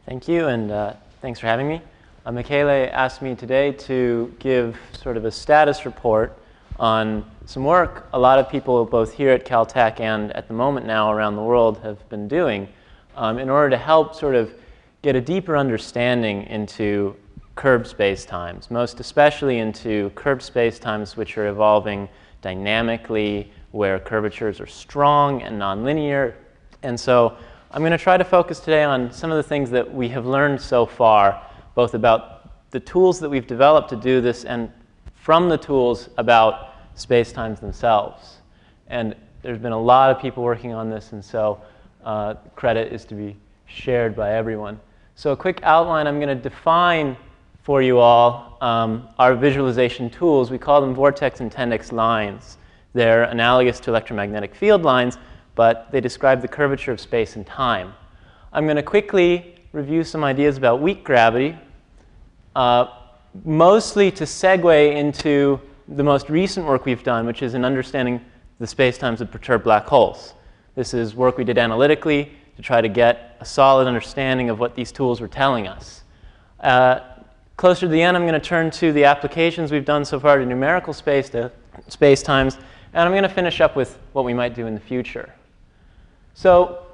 Thank you, and thanks for having me. Michele asked me today to give sort of a status report on some work a lot of people both here at Caltech and at the moment now around the world have been doing in order to help sort of get a deeper understanding into curved spacetimes, most especially into curved spacetimes which are evolving dynamically, where curvatures are strong and nonlinear. And so I'm going to try to focus today on some of the things that we have learned so far, both about the tools that we've developed to do this and from the tools about spacetimes themselves. And there's been a lot of people working on this, and so credit is to be shared by everyone. So a quick outline, I'm going to define for you all our visualization tools. We call them vortex and tendex lines. They're analogous to electromagnetic field lines, but they describe the curvature of space and time. I'm going to quickly review some ideas about weak gravity, mostly to segue into the most recent work we've done, which is in understanding the spacetimes of perturbed black holes. This is work we did analytically to try to get a solid understanding of what these tools were telling us. Closer to the end, I'm going to turn to the applications we've done so far to numerical spacetimes, and I'm going to finish up with what we might do in the future. So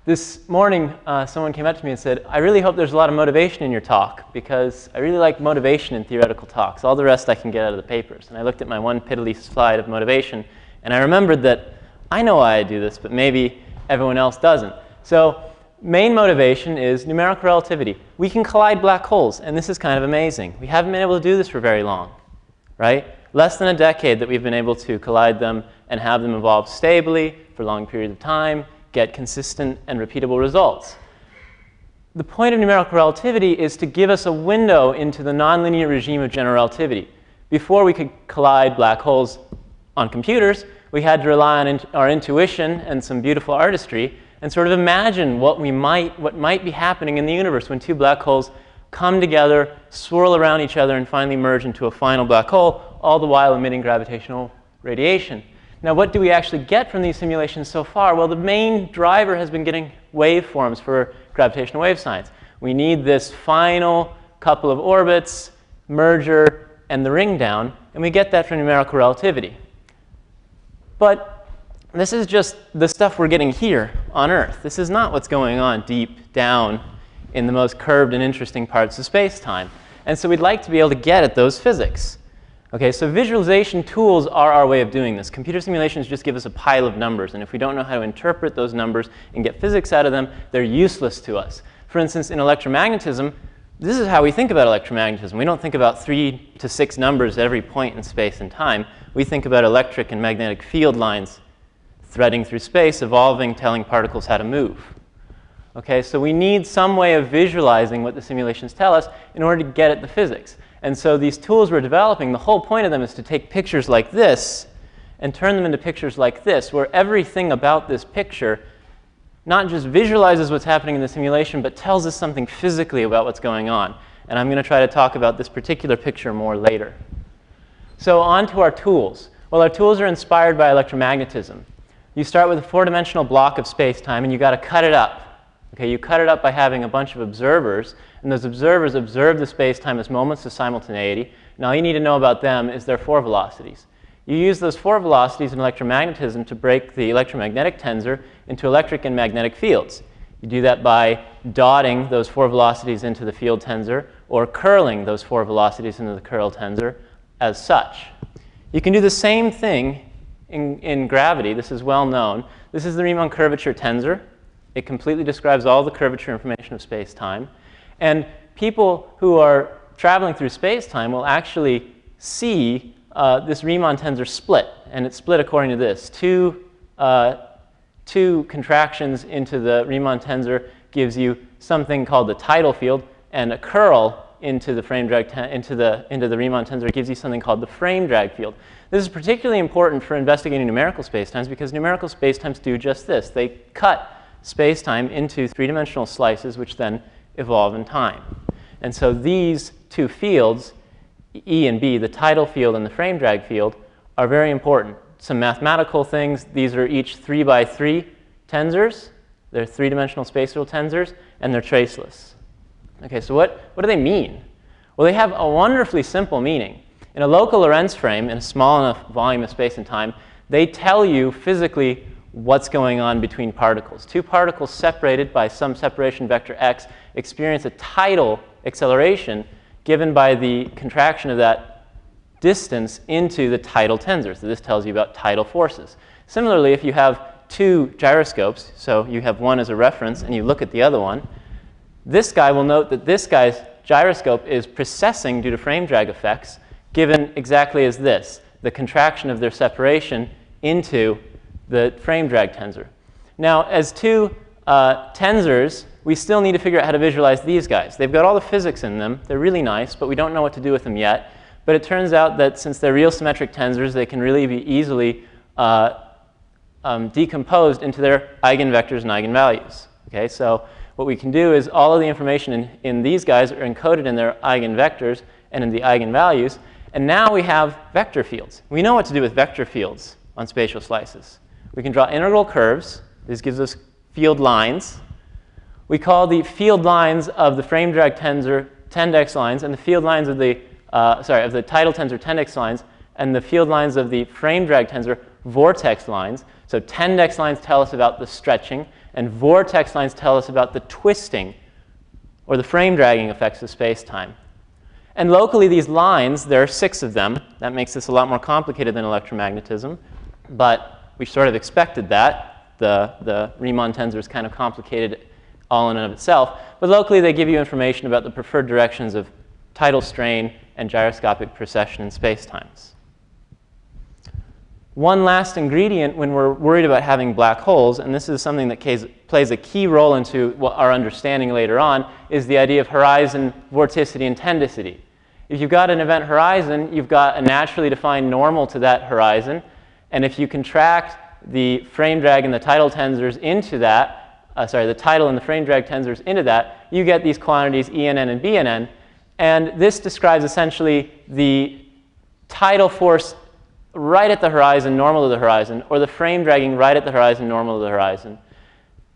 this morning, someone came up to me and said, I really hope there's a lot of motivation in your talk, because I really like motivation in theoretical talks. All the rest I can get out of the papers. And I looked at my one piddly slide of motivation, and I remembered that I know why I do this, but maybe everyone else doesn't. So main motivation is numerical relativity. We can collide black holes, and this is kind of amazing. We haven't been able to do this for very long, right? Less than a decade that we've been able to collide them and have them evolve stably for long periods of time, get consistent and repeatable results. The point of numerical relativity is to give us a window into the nonlinear regime of general relativity. Before we could collide black holes on computers, we had to rely on our intuition and some beautiful artistry and sort of imagine what might be happening in the universe when two black holes come together, swirl around each other, and finally merge into a final black hole, all the while emitting gravitational radiation. Now, what do we actually get from these simulations so far? Well, the main driver has been getting waveforms for gravitational wave science. We need this final couple of orbits, merger, and the ring down, and we get that from numerical relativity. But this is just the stuff we're getting here on Earth. This is not what's going on deep down in the most curved and interesting parts of space-time. And so we'd like to be able to get at those physics. Okay, so visualization tools are our way of doing this. Computer simulations just give us a pile of numbers, and if we don't know how to interpret those numbers and get physics out of them, they're useless to us. For instance, in electromagnetism, this is how we think about electromagnetism. We don't think about 3 to 6 numbers at every point in space and time. We think about electric and magnetic field lines threading through space, evolving, telling particles how to move. Okay, so we need some way of visualizing what the simulations tell us in order to get at the physics. And so these tools we're developing, the whole point of them is to take pictures like this and turn them into pictures like this, where everything about this picture not just visualizes what's happening in the simulation, but tells us something physically about what's going on. And I'm going to try to talk about this particular picture more later. So on to our tools. Well, our tools are inspired by electromagnetism. You start with a 4-dimensional block of space-time, and you've got to cut it up. Okay, you cut it up by having a bunch of observers, and those observers observe the space-time as moments of simultaneity. And all you need to know about them is their 4 velocities. You use those 4 velocities in electromagnetism to break the electromagnetic tensor into electric and magnetic fields. You do that by dotting those 4 velocities into the field tensor or curling those 4 velocities into the curl tensor as such. You can do the same thing in gravity. This is well known. This is the Riemann curvature tensor. It completely describes all the curvature information of space-time. And people who are traveling through space-time will actually see this Riemann tensor split. And it's split according to this. Two contractions into the Riemann tensor gives you something called the tidal field, and a curl into the frame drag into the Riemann tensor gives you something called the frame drag field. This is particularly important for investigating numerical spacetimes, because numerical spacetimes do just this. They cut space-time into 3-dimensional slices, which then evolve in time. And so these two fields, E and B, the tidal field and the frame drag field, are very important. Some mathematical things. These are each 3 by 3 tensors. They're three-dimensional spatial tensors, and they're traceless. Okay, so what do they mean? Well, they have a wonderfully simple meaning. In a local Lorentz frame, in a small enough volume of space and time, they tell you physically what's going on between particles. Two particles separated by some separation vector x experience a tidal acceleration given by the contraction of that distance into the tidal tensor. So this tells you about tidal forces. Similarly, if you have two gyroscopes, so you have one as a reference and you look at the other one, this guy will note that this guy's gyroscope is precessing due to frame drag effects given exactly as this, the contraction of their separation into the frame drag tensor. Now, as two tensors, we still need to figure out how to visualize these guys. They've got all the physics in them. They're really nice, but we don't know what to do with them yet. But it turns out that since they're real symmetric tensors, they can really be easily decomposed into their eigenvectors and eigenvalues. Okay, so what we can do is all of the information in these guys are encoded in their eigenvectors and in the eigenvalues. And now we have vector fields. We know what to do with vector fields on spatial slices. We can draw integral curves. This gives us field lines. We call the field lines of the frame drag tensor tendex lines, and the field lines of the of the tidal tensor tendex lines, and the field lines of the frame drag tensor vortex lines. So tendex lines tell us about the stretching, and vortex lines tell us about the twisting or the frame dragging effects of space-time. And locally, these lines, there are 6 of them. That makes this a lot more complicated than electromagnetism, but we sort of expected that. The Riemann tensor is kind of complicated all in and of itself. But locally, they give you information about the preferred directions of tidal strain and gyroscopic precession in spacetimes. One last ingredient when we're worried about having black holes, and this is something that plays a key role into our understanding later on, is the idea of horizon vorticity and tendicity. If you've got an event horizon, you've got a naturally defined normal to that horizon. And if you contract the frame drag and the tidal tensors into that, the tidal and the frame drag tensors into that, you get these quantities ENN and BNN. And this describes essentially the tidal force right at the horizon, normal to the horizon, or the frame dragging right at the horizon, normal to the horizon.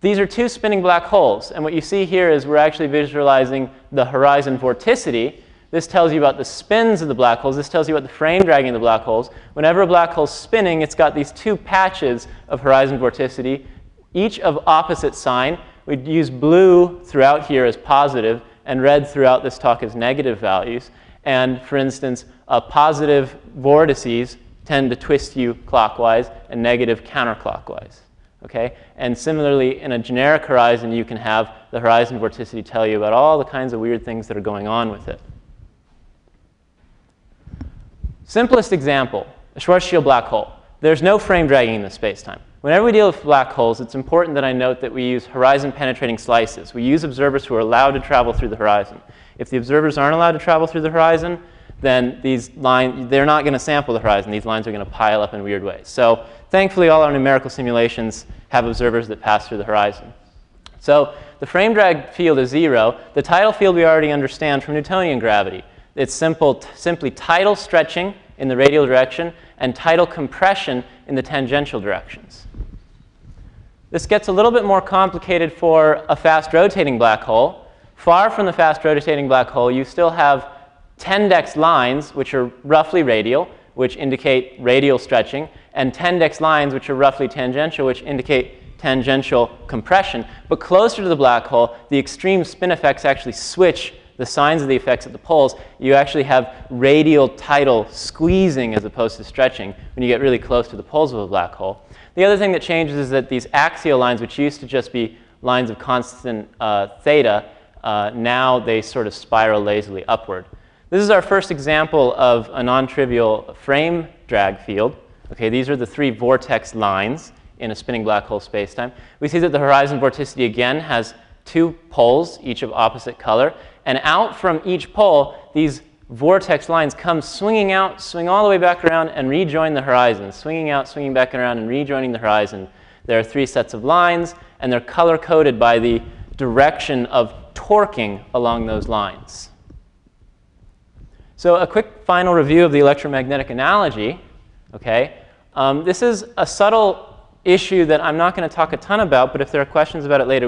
These are 2 spinning black holes. And what you see here is we're actually visualizing the horizon vorticity. This tells you about the spins of the black holes. This tells you about the frame dragging of the black holes. Whenever a black hole's spinning, it's got these 2 patches of horizon vorticity, each of opposite sign. We'd use blue throughout here as positive, and red throughout this talk as negative values. And for instance, positive vortices tend to twist you clockwise and negative counterclockwise. Okay? And similarly, in a generic horizon, you can have the horizon vorticity tell you about all the kinds of weird things that are going on with it. Simplest example, a Schwarzschild black hole. There's no frame dragging in the space-time. Whenever we deal with black holes, it's important that I note that we use horizon-penetrating slices. We use observers who are allowed to travel through the horizon. If the observers aren't allowed to travel through the horizon, then these lines, they're not going to sample the horizon. These lines are going to pile up in weird ways. So thankfully, all our numerical simulations have observers that pass through the horizon. So the frame drag field is 0. The tidal field we already understand from Newtonian gravity. It's simply tidal stretching in the radial direction and tidal compression in the tangential directions. This gets a little bit more complicated for a fast rotating black hole. Far from the fast rotating black hole, you still have tendex lines, which are roughly radial, which indicate radial stretching, and tendex lines, which are roughly tangential, which indicate tangential compression. But closer to the black hole, the extreme spin effects actually switch the signs of the effects at the poles. You actually have radial tidal squeezing as opposed to stretching when you get really close to the poles of a black hole. The other thing that changes is that these axial lines, which used to just be lines of constant theta, now they sort of spiral lazily upward. This is our first example of a non-trivial frame drag field. Okay, these are the 3 vortex lines in a spinning black hole spacetime. We see that the horizon vorticity again has 2 poles, each of opposite color. And out from each pole, these vortex lines come swinging out, swing all the way back around, and rejoin the horizon. Swinging out, swinging back around, and rejoining the horizon. There are 3 sets of lines, and they're color-coded by the direction of torquing along those lines. So a quick final review of the electromagnetic analogy. Okay? This is a subtle issue that I'm not going to talk a ton about, but if there are questions about it later,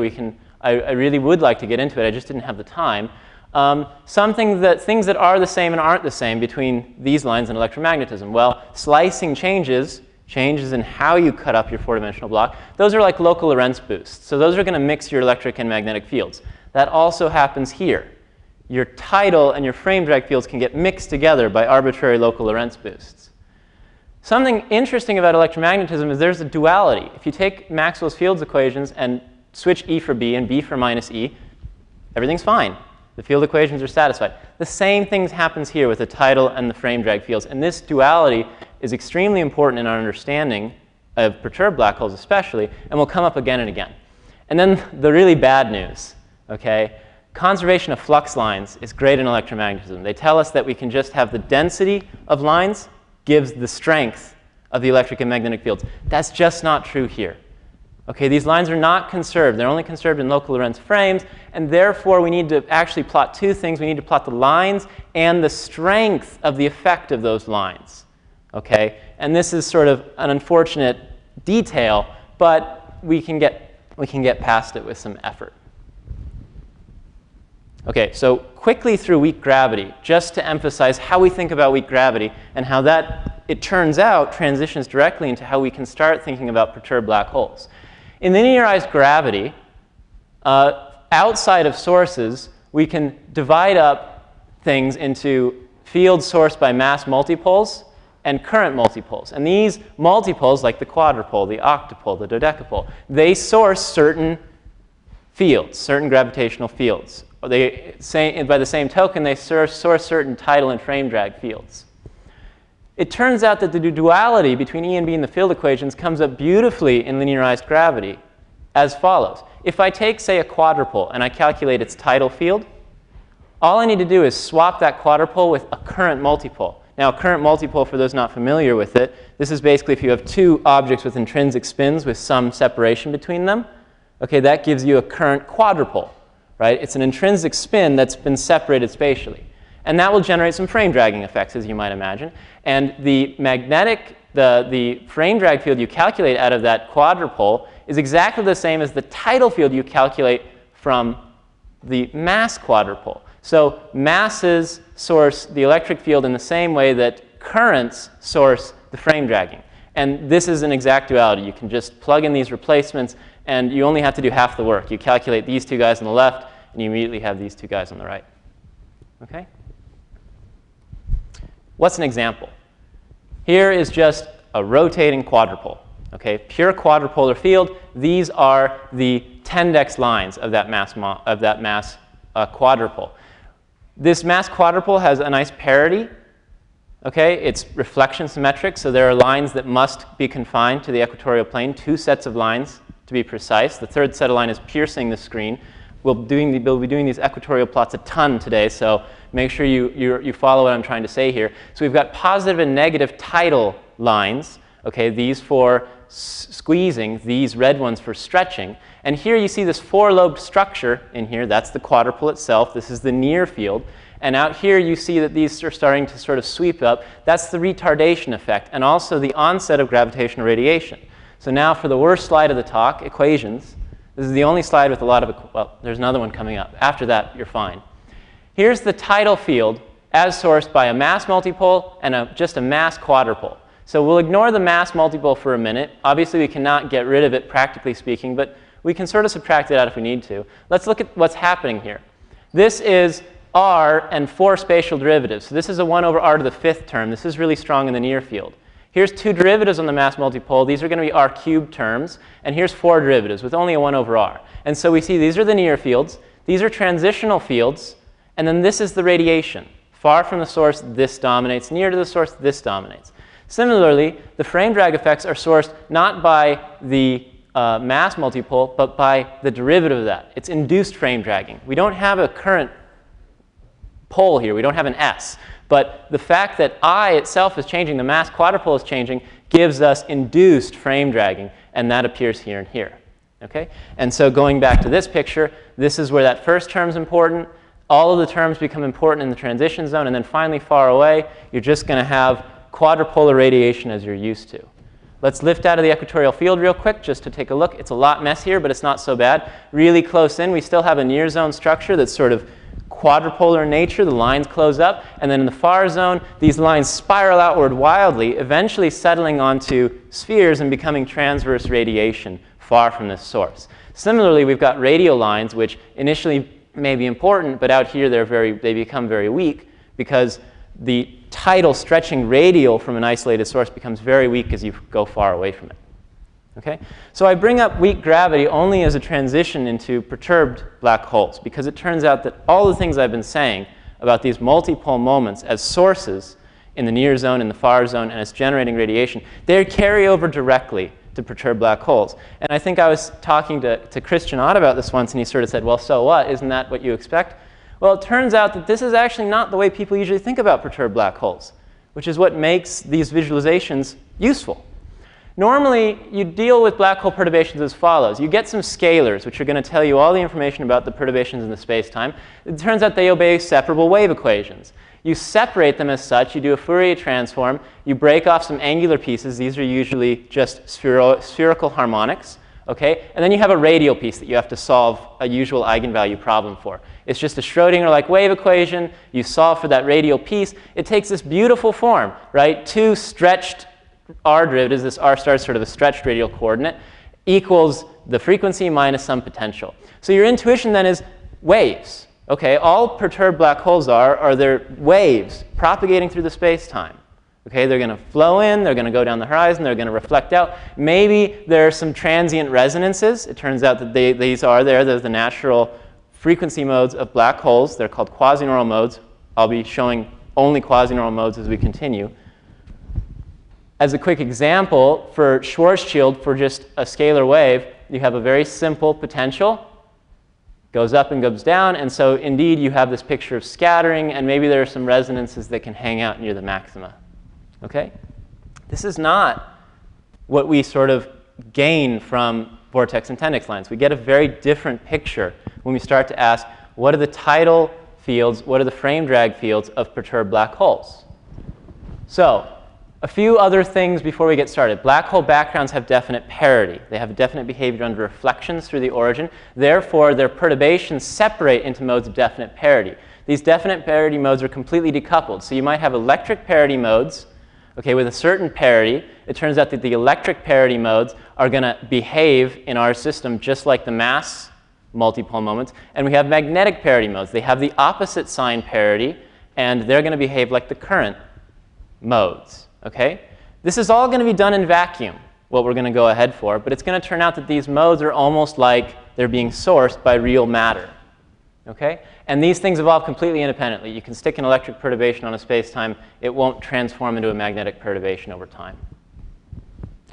I really would like to get into it. I just didn't have the time. Things that are the same and aren't the same between these lines and electromagnetism. Well, slicing changes in how you cut up your four-dimensional block. Those are like local Lorentz boosts. So those are going to mix your electric and magnetic fields. That also happens here. Your tidal and your frame drag fields can get mixed together by arbitrary local Lorentz boosts. Something interesting about electromagnetism is there's a duality. If you take Maxwell's fields equations and switch E for B and B for minus E, everything's fine. The field equations are satisfied. The same thing happens here with the tidal and the frame drag fields. And this duality is extremely important in our understanding of perturbed black holes especially, and will come up again and again. And then the really bad news, okay? Conservation of flux lines is great in electromagnetism. They tell us that we can just have the density of lines gives the strength of the electric and magnetic fields. That's just not true here. Okay, these lines are not conserved. They're only conserved in local Lorentz frames, and therefore we need to actually plot two things. We need to plot the lines and the strength of the effect of those lines. Okay, and this is sort of an unfortunate detail, but we can get past it with some effort. Okay, so quickly through weak gravity, just to emphasize how we think about weak gravity and how that, it turns out, transitions directly into how we can start thinking about perturbed black holes. In linearized gravity, outside of sources, we can divide up things into fields sourced by mass multipoles and current multipoles. And these multipoles, like the quadrupole, the octupole, the dodecapole, they source certain fields, certain gravitational fields. They say, by the same token, they source certain tidal and frame drag fields. It turns out that the duality between E and B in the field equations comes up beautifully in linearized gravity as follows. If I take, say, a quadrupole and I calculate its tidal field, all I need to do is swap that quadrupole with a current multipole. Now, a current multipole, for those not familiar with it, this is basically if you have two objects with intrinsic spins with some separation between them. Okay, that gives you a current quadrupole, right? It's an intrinsic spin that's been separated spatially. And that will generate some frame dragging effects, as you might imagine. And the the frame drag field you calculate out of that quadrupole is exactly the same as the tidal field you calculate from the mass quadrupole. So masses source the electric field in the same way that currents source the frame dragging. And this is an exact duality. You can just plug in these replacements, and you only have to do half the work. You calculate these two guys on the left, and you immediately have these two guys on the right. Okay? What's an example? Here is just a rotating quadrupole. Okay, pure quadrupolar field. These are the tendex lines of that mass quadrupole. This mass quadrupole has a nice parity. Okay, it's reflection symmetric, so there are lines that must be confined to the equatorial plane, two sets of lines to be precise. The third set of line is piercing the screen. We'll be doing these equatorial plots a ton today, so make sure you follow what I'm trying to say here. So we've got positive and negative tidal lines, okay, these for squeezing, these red ones for stretching. And here you see this four-lobed structure in here. That's the quadrupole itself. This is the near field. And out here you see that these are starting to sort of sweep up. That's the retardation effect and also the onset of gravitational radiation. So now for the worst slide of the talk, equations. This is the only slide with a lot of, well, there's another one coming up. After that, you're fine. Here's the tidal field as sourced by a mass multipole and just a mass quadrupole. So we'll ignore the mass multipole for a minute. Obviously, we cannot get rid of it, practically speaking, but we can sort of subtract it out if we need to. Let's look at what's happening here. This is r and four spatial derivatives. So this is a 1 over r to the fifth term. This is really strong in the near field. Here's two derivatives on the mass multipole. These are going to be r cubed terms. And here's four derivatives with only a 1 over r. And so we see these are the near fields. These are transitional fields. And then this is the radiation. Far from the source, this dominates. Near to the source, this dominates. Similarly, the frame drag effects are sourced not by the mass multipole, but by the derivative of that. It's induced frame dragging. We don't have a current pole here. We don't have an S. But the fact that I itself is changing, the mass quadrupole is changing, gives us induced frame dragging. And that appears here and here. Okay? And so going back to this picture, this is where that first term is important. All of the terms become important in the transition zone. And then finally, far away, you're just going to have quadrupolar radiation as you're used to. Let's lift out of the equatorial field real quick just to take a look. It's a lot messier, but it's not so bad. Really close in, we still have a near zone structure that's sort of quadrupolar in nature. The lines close up. And then in the far zone, these lines spiral outward wildly, eventually settling onto spheres and becoming transverse radiation far from this source. Similarly, we've got radial lines, which initially may be important, but out here they become very weak because the tidal stretching radial from an isolated source becomes very weak as you go far away from it. Okay? So I bring up weak gravity only as a transition into perturbed black holes, because it turns out that all the things I've been saying about these multipole moments as sources in the near zone, in the far zone, and as generating radiation, they carry over directly to perturbed black holes. And I think I was talking to Christian Ott about this once, and he sort of said, well, so what? Isn't that what you expect? Well, it turns out that this is actually not the way people usually think about perturbed black holes, which is what makes these visualizations useful. Normally, you deal with black hole perturbations as follows. You get some scalars, which are going to tell you all the information about the perturbations in the space-time. It turns out they obey separable wave equations. You separate them as such. You do a Fourier transform. You break off some angular pieces. These are usually just spherical harmonics. Okay? And then you have a radial piece that you have to solve a usual eigenvalue problem for. It's just a Schrodinger-like wave equation. You solve for that radial piece. It takes this beautiful form, right? Two stretched r derivatives, this r star is sort of a stretched radial coordinate, equals the frequency minus some potential. So your intuition then is waves. Okay? All perturbed black holes are they're waves propagating through the space-time. Okay, they're going to flow in, they're going to go down the horizon, they're going to reflect out. Maybe there are some transient resonances. It turns out that these are there. There's the natural frequency modes of black holes. They're called quasi-normal modes. I'll be showing only quasi-normal modes as we continue. As a quick example, for Schwarzschild, for just a scalar wave, you have a very simple potential. Goes up and goes down, and so indeed you have this picture of scattering, and maybe there are some resonances that can hang out near the maxima. Okay? This is not what we sort of gain from vortex and tendex lines. We get a very different picture when we start to ask, what are the tidal fields, what are the frame drag fields of perturbed black holes? So, a few other things before we get started. Black hole backgrounds have definite parity. They have definite behavior under reflections through the origin. Therefore, their perturbations separate into modes of definite parity. These definite parity modes are completely decoupled. So you might have electric parity modes, okay, with a certain parity. It turns out that the electric parity modes are going to behave in our system just like the mass multipole moments. And we have magnetic parity modes. They have the opposite sign parity, and they're going to behave like the current modes. Okay? This is all going to be done in vacuum, what we're going to go ahead for. But it's going to turn out that these modes are almost like they're being sourced by real matter. Okay? And these things evolve completely independently. You can stick an electric perturbation on a space-time. It won't transform into a magnetic perturbation over time.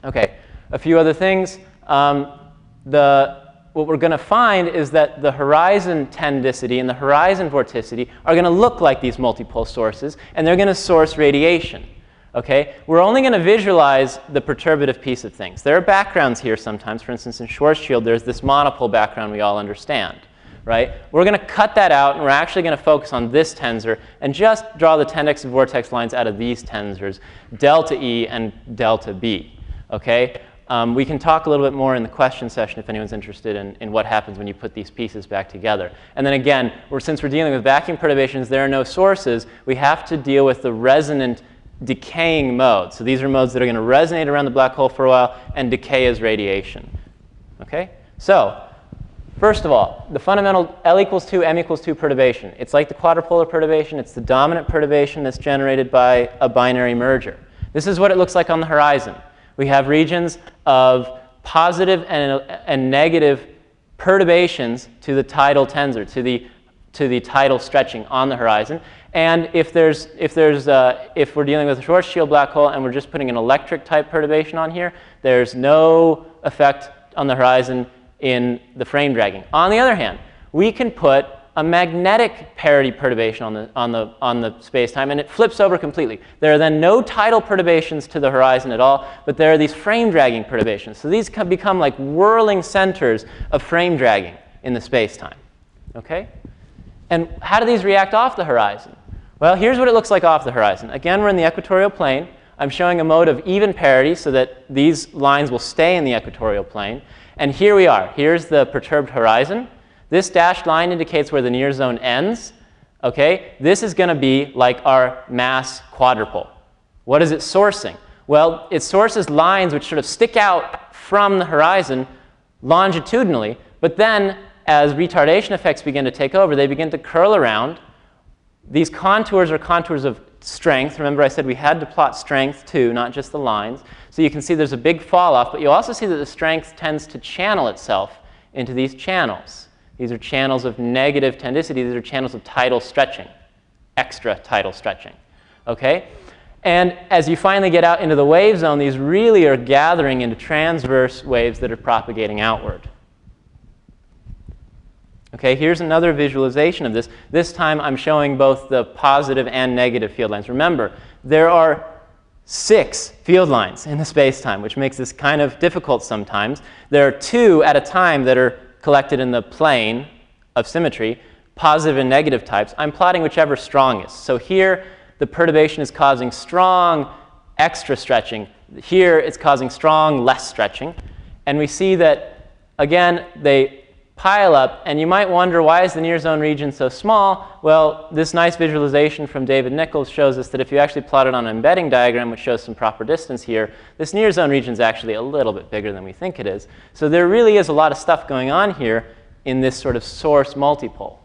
Okay, a few other things. What we're going to find is that the horizon tendicity and the horizon vorticity are going to look like these multipole sources, and they're going to source radiation. Okay? We're only going to visualize the perturbative piece of things. There are backgrounds here sometimes. For instance, in Schwarzschild, there's this monopole background we all understand. Right? We're going to cut that out, and we're actually going to focus on this tensor and just draw the tendex and vortex lines out of these tensors, delta E and delta B. Okay? We can talk a little bit more in the question session if anyone's interested in what happens when you put these pieces back together. And then again, since we're dealing with vacuum perturbations, there are no sources. We have to deal with the resonant decaying modes. So these are modes that are going to resonate around the black hole for a while and decay as radiation. Okay? So, first of all, the fundamental L equals 2, M equals 2 perturbation. It's like the quadrupolar perturbation. It's the dominant perturbation that's generated by a binary merger. This is what it looks like on the horizon. We have regions of positive and negative perturbations to the tidal tensor, to the tidal stretching on the horizon. And if we're dealing with a Schwarzschild black hole and we're just putting an electric type perturbation on here, there's no effect on the horizon in the frame dragging. On the other hand, we can put a magnetic parity perturbation on the space-time, and it flips over completely. There are then no tidal perturbations to the horizon at all, but there are these frame dragging perturbations. So these become like whirling centers of frame dragging in the space-time. Okay? And how do these react off the horizon? Well, here's what it looks like off the horizon. Again, we're in the equatorial plane. I'm showing a mode of even parity so that these lines will stay in the equatorial plane. And here we are. Here's the perturbed horizon. This dashed line indicates where the near zone ends. Okay? This is going to be like our mass quadrupole. What is it sourcing? Well, it sources lines which sort of stick out from the horizon longitudinally, but then as retardation effects begin to take over, they begin to curl around. These contours are contours of strength. Remember I said we had to plot strength too, not just the lines. So you can see there's a big fall off, but you'll also see that the strength tends to channel itself into these channels. These are channels of negative tendicity. These are channels of tidal stretching, extra tidal stretching. Okay? And as you finally get out into the wave zone, these really are gathering into transverse waves that are propagating outward. Okay, here's another visualization of this. This time I'm showing both the positive and negative field lines. Remember, there are 6 field lines in the space-time, which makes this kind of difficult sometimes. There are 2 at a time that are collected in the plane of symmetry, positive and negative types. I'm plotting whichever's strongest. So here, the perturbation is causing strong extra stretching. Here, it's causing strong less stretching. And we see that, again, they pile up. And you might wonder, why is the near zone region so small? Well, this nice visualization from David Nichols shows us that if you actually plot it on an embedding diagram, which shows some proper distance here, this near zone region is actually a little bit bigger than we think it is. So there really is a lot of stuff going on here in this sort of source multipole.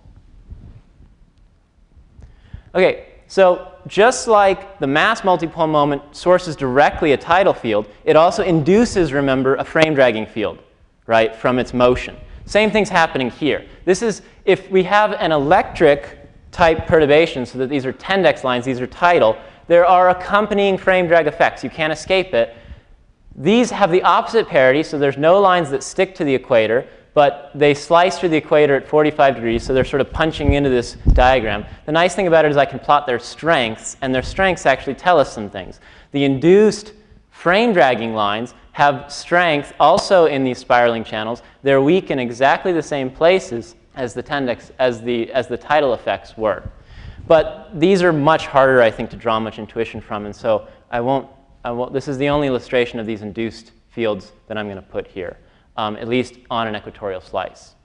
Okay, so just like the mass multipole moment sources directly a tidal field, it also induces, remember, a frame dragging field, right, from its motion. Same thing's happening here. This is, if we have an electric type perturbation, so that these are tendex lines, these are tidal, there are accompanying frame drag effects. You can't escape it. These have the opposite parity, so there's no lines that stick to the equator, but they slice through the equator at 45 degrees, so they're sort of punching into this diagram. The nice thing about it is I can plot their strengths, and their strengths actually tell us some things. The induced frame dragging lines have strength also in these spiraling channels. They're weak in exactly the same places as the tendex, as the tidal effects were. But these are much harder, I think, to draw much intuition from, and so I won't, this is the only illustration of these induced fields that I'm going to put here, at least on an equatorial slice.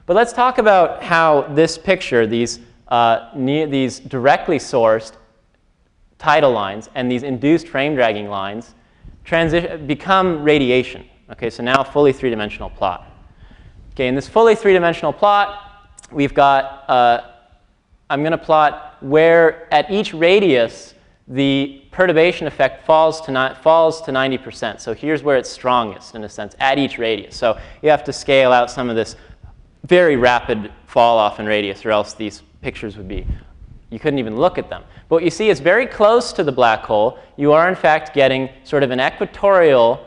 But let's talk about how this picture, these directly sourced tidal lines and these induced frame dragging lines become radiation. Okay, so now fully three-dimensional plot. Okay, in this fully three-dimensional plot, we've got, I'm going to plot where at each radius the perturbation effect falls to 90%. So here's where it's strongest, in a sense, at each radius. So you have to scale out some of this very rapid fall off in radius, or else these pictures would be, you couldn't even look at them. But what you see is very close to the black hole, you are in fact getting sort of an equatorial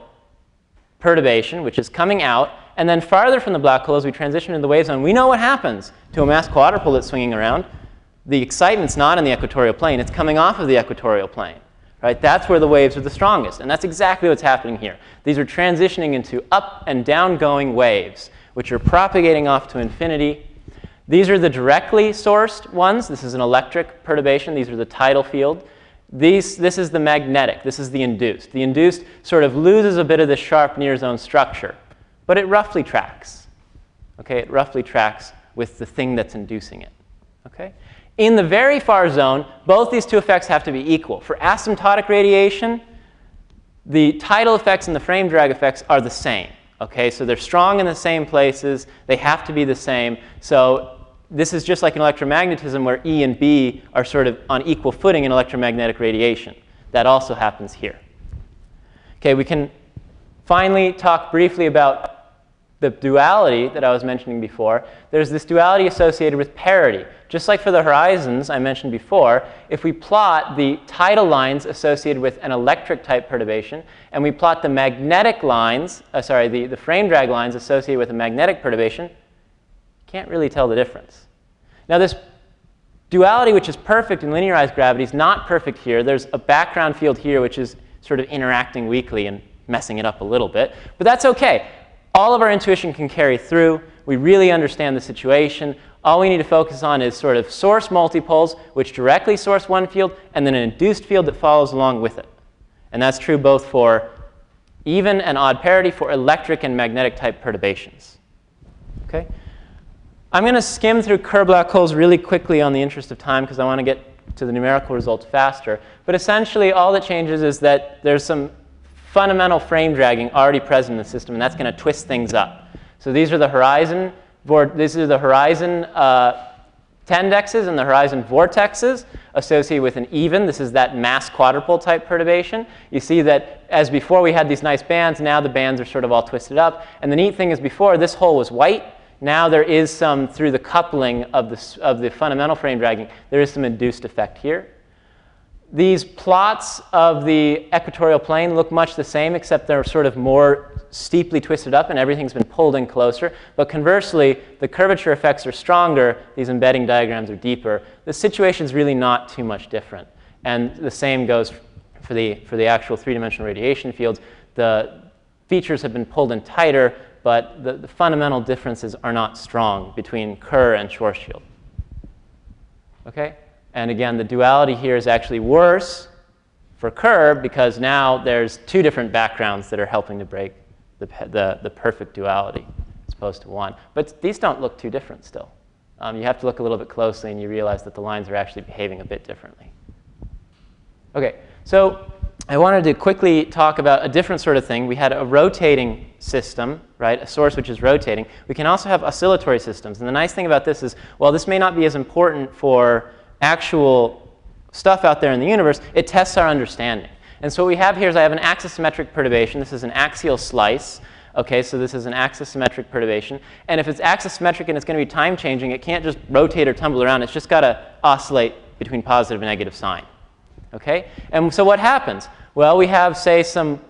perturbation, which is coming out. And then farther from the black hole, as we transition into the wave zone, we know what happens to a mass quadrupole that's swinging around. The excitement's not in the equatorial plane. It's coming off of the equatorial plane. Right? That's where the waves are the strongest. And that's exactly what's happening here. These are transitioning into up and down going waves, which are propagating off to infinity. These are the directly sourced ones. This is an electric perturbation. These are the tidal field. This is the magnetic. This is the induced. The induced sort of loses a bit of the sharp near zone structure, but it roughly tracks. Okay? It roughly tracks with the thing that's inducing it. Okay? In the very far zone, both these two effects have to be equal. For asymptotic radiation, the tidal effects and the frame drag effects are the same. Okay? So they're strong in the same places. They have to be the same. So this is just like in electromagnetism, where E and B are sort of on equal footing in electromagnetic radiation. That also happens here. Okay, we can finally talk briefly about the duality that I was mentioning before. There's this duality associated with parity. Just like for the horizons I mentioned before, if we plot the tidal lines associated with an electric type perturbation, and we plot the magnetic lines, the frame drag lines associated with a magnetic perturbation, can't really tell the difference. Now this duality, which is perfect in linearized gravity, is not perfect here. There's a background field here which is sort of interacting weakly and messing it up a little bit. But that's OK. All of our intuition can carry through. We really understand the situation. All we need to focus on is sort of source multipoles, which directly source one field, and then an induced field that follows along with it. And that's true both for even and odd parity for electric and magnetic type perturbations. Okay? I'm going to skim through Kerr black holes really quickly on the interest of time because I want to get to the numerical results faster. But essentially, all that changes is that there's some fundamental frame dragging already present in the system, and that's going to twist things up. So these are the horizon tendexes and the horizon vortexes associated with an even. This is that mass quadrupole type perturbation. You see that as before we had these nice bands, now the bands are sort of all twisted up. And the neat thing is before this hole was white. Now there is some, through the coupling of the fundamental frame dragging, there is some induced effect here. These plots of the equatorial plane look much the same, except they're sort of more steeply twisted up and everything's been pulled in closer. But conversely, the curvature effects are stronger. These embedding diagrams are deeper. The situation is really not too much different. And the same goes for the actual three-dimensional radiation fields. The features have been pulled in tighter, but the fundamental differences are not strong between Kerr and Schwarzschild. Okay? And again, the duality here is actually worse for Kerr because now there's two different backgrounds that are helping to break the perfect duality as opposed to one. But these don't look too different still. You have to look a little bit closely and you realize that the lines are actually behaving a bit differently. Okay, so I wanted to quickly talk about a different sort of thing. We had a rotating system, right? A source which is rotating. We can also have oscillatory systems. And the nice thing about this is, while this may not be as important for actual stuff out there in the universe, it tests our understanding. And so what we have here is I have an axisymmetric perturbation. This is an axial slice. Okay, so this is an axisymmetric perturbation. And if it's axisymmetric and it's going to be time changing, it can't just rotate or tumble around. It's just got to oscillate between positive and negative sign. Okay? And so what happens? Well, we have, say, some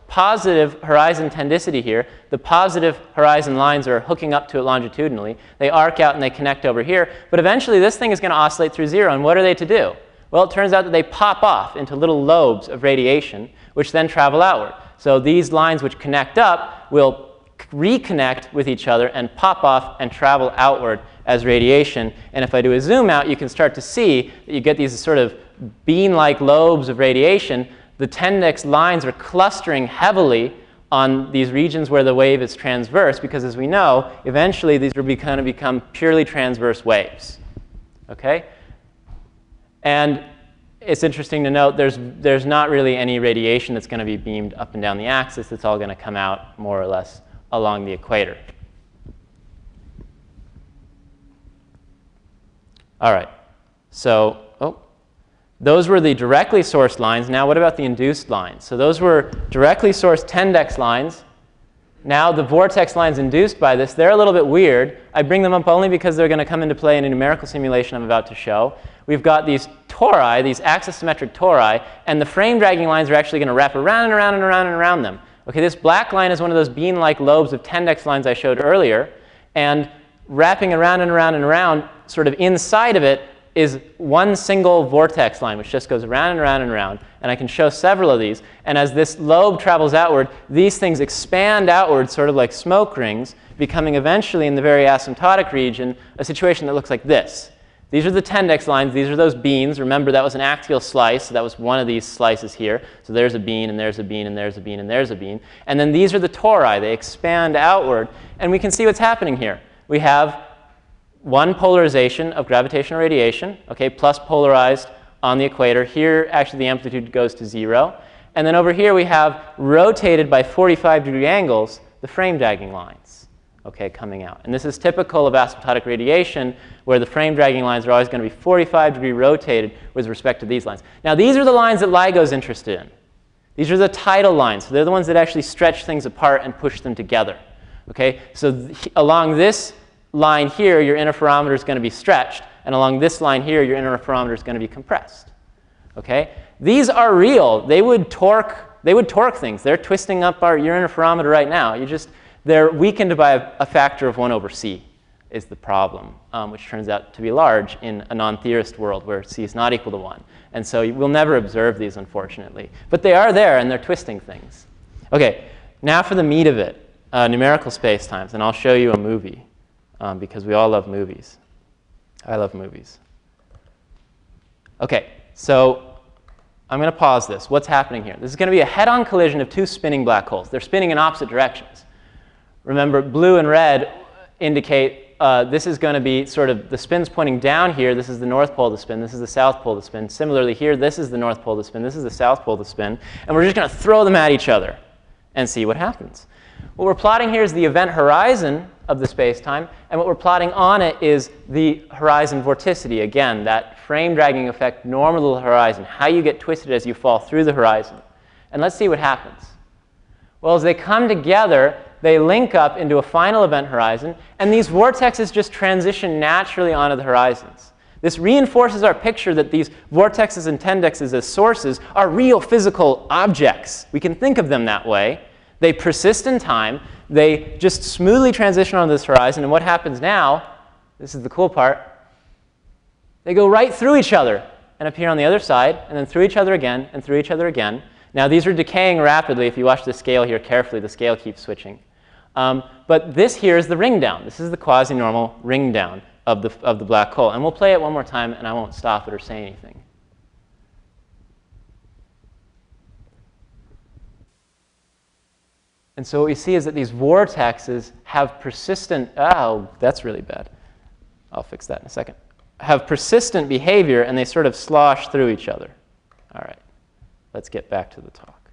positive horizon tendicity here. The positive horizon lines are hooking up to it longitudinally. They arc out and they connect over here. But eventually, this thing is going to oscillate through zero. And what are they to do? Well, it turns out that they pop off into little lobes of radiation, which then travel outward. So these lines which connect up will reconnect with each other and pop off and travel outward as radiation. And if I do a zoom out, you can start to see that you get these sort of bean-like lobes of radiation. The tendex lines are clustering heavily on these regions where the wave is transverse, because as we know, eventually these are going to become purely transverse waves. Okay? And it's interesting to note there's not really any radiation that's going to be beamed up and down the axis. It's all going to come out more or less along the equator. All right. So, those were the directly sourced lines. Now what about the induced lines? So those were directly sourced tendex lines. Now the vortex lines induced by this, they're a little bit weird. I bring them up only because they're going to come into play in a numerical simulation I'm about to show. We've got these tori, these axisymmetric tori, and the frame dragging lines are actually going to wrap around and around and around and around them. Okay, this black line is one of those bean-like lobes of tendex lines I showed earlier. And wrapping around and around and around, sort of inside of it, is one single vortex line, which just goes around and around and around. And I can show several of these. And as this lobe travels outward, these things expand outward, sort of like smoke rings, becoming eventually, in the very asymptotic region, a situation that looks like this. These are the tendex lines. These are those beans. Remember, that was an axial slice. So that was one of these slices here. So there's a bean, and there's a bean, and there's a bean, and there's a bean. And then these are the tori. They expand outward. And we can see what's happening here. We have one polarization of gravitational radiation, okay, plus polarized on the equator. Here, actually, the amplitude goes to 0. And then over here, we have rotated by 45-degree angles the frame dragging lines, okay, coming out. And this is typical of asymptotic radiation, where the frame dragging lines are always going to be 45-degree rotated with respect to these lines. Now, these are the lines that LIGO's interested in. These are the tidal lines. So they're the ones that actually stretch things apart and push them together. Okay? So along this line here, your interferometer is going to be stretched, and along this line here, your interferometer is going to be compressed. Okay? These are real. They would torque things. They're twisting up your interferometer right now. They're weakened by a factor of 1 over c is the problem, which turns out to be large in a non-theorist world where c is not equal to 1. And so we'll never observe these, unfortunately. But they are there, and they're twisting things. Okay, now for the meat of it, numerical spacetimes, and I'll show you a movie. Because we all love movies. I love movies. Okay, so I'm going to pause this. What's happening here? This is going to be a head-on collision of two spinning black holes. They're spinning in opposite directions. Remember, blue and red indicate this is going to be sort of the spin's pointing down here. This is the north pole of the spin. This is the south pole of the spin. Similarly here, this is the north pole of the spin. This is the south pole of the spin. And we're just going to throw them at each other and see what happens. What we're plotting here is the event horizon of the space-time, and what we're plotting on it is the horizon vorticity. Again, that frame dragging effect normal to the horizon, how you get twisted as you fall through the horizon. And let's see what happens. Well, as they come together, they link up into a final event horizon, and these vortexes just transition naturally onto the horizons. This reinforces our picture that these vortexes and tendexes as sources are real physical objects. We can think of them that way. They persist in time. They just smoothly transition onto this horizon. And what happens now, this is the cool part, they go right through each other and appear on the other side, and then through each other again, and through each other again. Now, these are decaying rapidly. If you watch the scale here carefully, the scale keeps switching. But this here is the ring down. This is the quasi-normal ring down of the black hole. And we'll play it one more time, and I won't stop it or say anything. And so what we see is that these vortexes have persistent, oh, that's really bad. I'll fix that in a second. Have persistent behavior, and they sort of slosh through each other. All right, let's get back to the talk.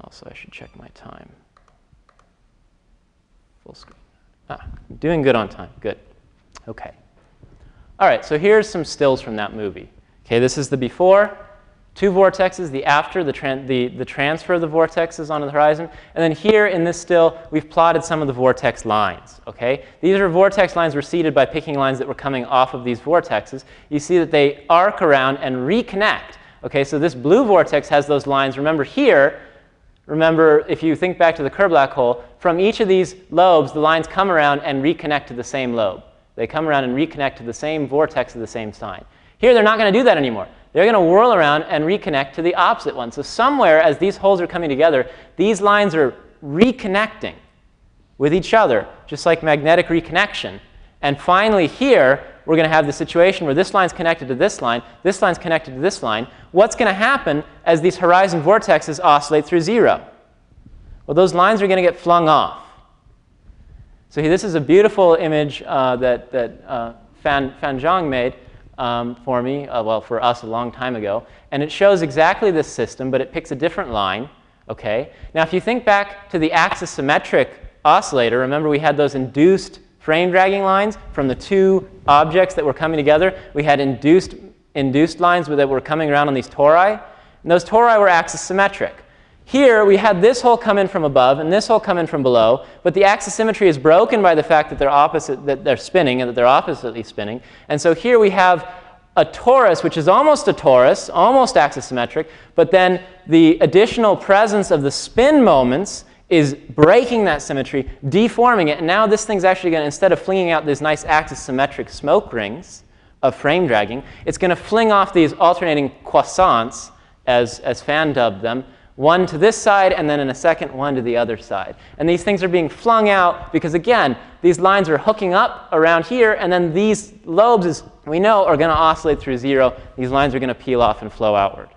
Also, I should check my time. Full screen. Ah, I'm doing good on time. Good. OK. All right, so here's some stills from that movie. OK, this is the before. Two vortexes, the after, the transfer of the vortexes onto the horizon. And then here in this still, we've plotted some of the vortex lines. Okay? These are vortex lines receded by picking lines that were coming off of these vortexes. You see that they arc around and reconnect. Okay? So this blue vortex has those lines. Remember here, if you think back to the Kerr black hole, from each of these lobes, the lines come around and reconnect to the same lobe. They come around and reconnect to the same vortex of the same sign. Here, they're not going to do that anymore. They're going to whirl around and reconnect to the opposite one. So somewhere, as these holes are coming together, these lines are reconnecting with each other, just like magnetic reconnection. And finally here, we're going to have the situation where this line's connected to this line's connected to this line. What's going to happen as these horizon vortexes oscillate through zero? Well, those lines are going to get flung off. So this is a beautiful image that Fan Zhang made. For me, well, for us a long time ago. And it shows exactly this system, but it picks a different line. Okay? Now, if you think back to the axis-symmetric oscillator, remember we had those induced frame dragging lines from the two objects that were coming together. We had induced lines that were coming around on these tori. And those tori were axis-symmetric. Here, we had this hole come in from above and this hole come in from below, but the axis symmetry is broken by the fact that they're spinning and that they're oppositely spinning. And so here we have a torus, which is almost a torus, almost axis symmetric, but then the additional presence of the spin moments is breaking that symmetry, deforming it, and now this thing's actually going to, instead of flinging out these nice axis symmetric smoke rings of frame dragging, it's going to fling off these alternating croissants, as Fan dubbed them, one to this side, and then in a second, one to the other side. And these things are being flung out because, again, these lines are hooking up around here, and then these lobes, as we know, are going to oscillate through zero. These lines are going to peel off and flow outward.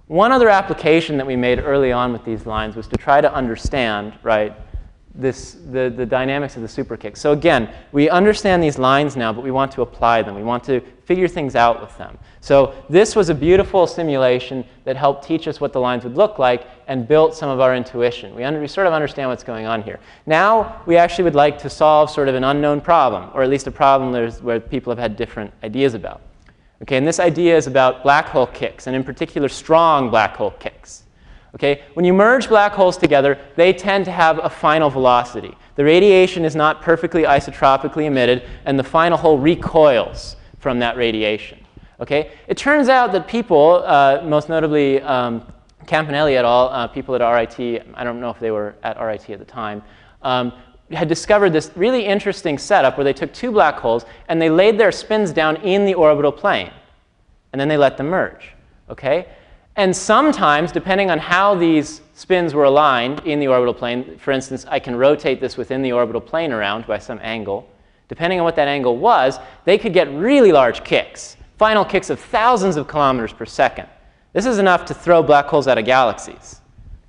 One other application that we made early on with these lines was to try to understand, right, the dynamics of the superkick. So again, we understand these lines now, but we want to apply them. We want to figure things out with them. So this was a beautiful simulation that helped teach us what the lines would look like and built some of our intuition. We sort of understand what's going on here. Now we actually would like to solve sort of an unknown problem, or at least a problem where people have had different ideas about. Okay, and this idea is about black hole kicks, and in particular strong black hole kicks. Okay? When you merge black holes together, they tend to have a final velocity. The radiation is not perfectly isotropically emitted, and the final hole recoils from that radiation. Okay? It turns out that people, most notably Campanelli et al., people at RIT, I don't know if they were at RIT at the time, had discovered this really interesting setup where they took two black holes and they laid their spins down in the orbital plane. And then they let them merge. Okay? And sometimes, depending on how these spins were aligned in the orbital plane, for instance, I can rotate this within the orbital plane around by some angle. depending on what that angle was, they could get really large kicks, final kicks of thousands of kilometers per second. This is enough to throw black holes out of galaxies.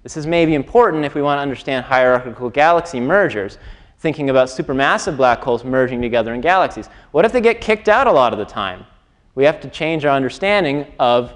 This is maybe important if we want to understand hierarchical galaxy mergers, thinking about supermassive black holes merging together in galaxies. What if they get kicked out a lot of the time? We have to change our understanding of,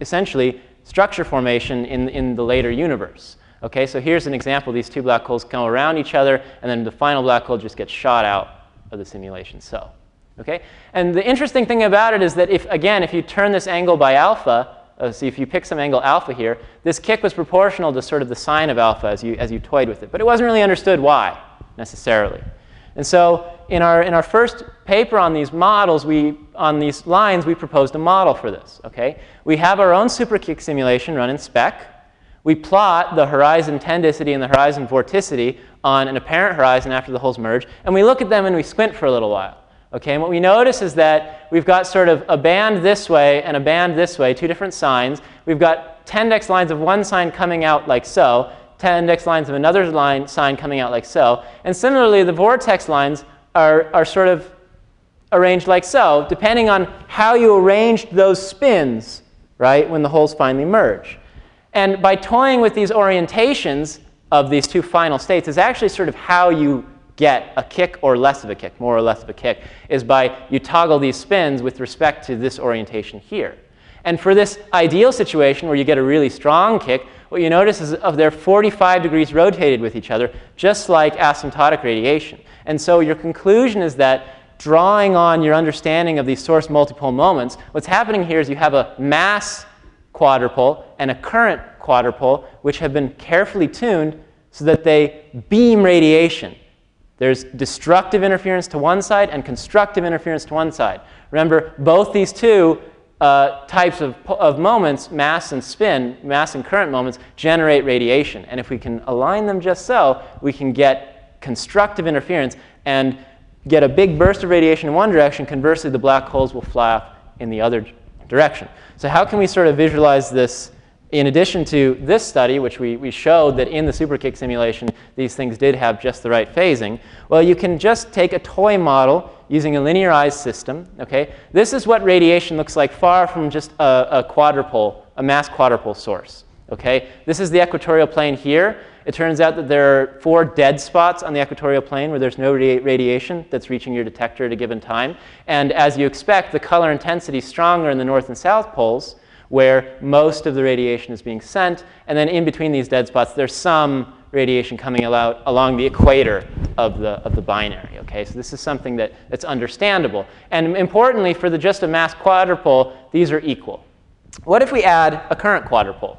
essentially, structure formation in the later universe. Okay, so here's an example. These two black holes go around each other, and then the final black hole just gets shot out of the simulation cell. Okay? And the interesting thing about it is that if you turn this angle by alpha, so if you pick some angle alpha here, this kick was proportional to sort of the sine of alpha as you toyed with it. But it wasn't really understood why, necessarily. And so in our first paper on these models, on these lines, we proposed a model for this. Okay? We have our own superkick simulation run in spec. We plot the horizon tendicity and the horizon vorticity on an apparent horizon after the holes merge. And we look at them and we squint for a little while. Okay, and what we notice is that we've got sort of a band this way and a band this way, two different signs. We've got tendex lines of one sign coming out like so, tendex lines of another sign coming out like so. And similarly, the vortex lines are sort of arranged like so, depending on how you arranged those spins, right, when the holes finally merge. And by toying with these orientations of these two final states is actually sort of how you get a kick or less of a kick, more or less of a kick, is by you toggle these spins with respect to this orientation here. And for this ideal situation where you get a really strong kick, what you notice is they're 45 degrees rotated with each other, just like asymptotic radiation. And so your conclusion is that drawing on your understanding of these source multipole moments, what's happening here is you have a mass quadrupole and a current quadrupole, which have been carefully tuned so that they beam radiation. There's destructive interference to one side and constructive interference to one side. Remember, both these two types of moments, mass and spin, mass and current moments, generate radiation. And if we can align them just so, we can get constructive interference and get a big burst of radiation in one direction. Conversely, the black holes will fly off in the other direction. So how can we sort of visualize this? In addition to this study, which we showed that in the superkick simulation, these things did have just the right phasing. Well, you can just take a toy model using a linearized system. Okay? This is what radiation looks like far from just a quadrupole, a mass quadrupole source. Okay? This is the equatorial plane here. It turns out that there are 4 dead spots on the equatorial plane where there's no radiation that's reaching your detector at a given time. And as you expect, the color intensity is stronger in the north and south poles, where most of the radiation is being sent. And then in between these dead spots, there's some radiation coming out along the equator of the binary. Okay? So this is something that's understandable. And importantly, for just a mass quadrupole, these are equal. What if we add a current quadrupole?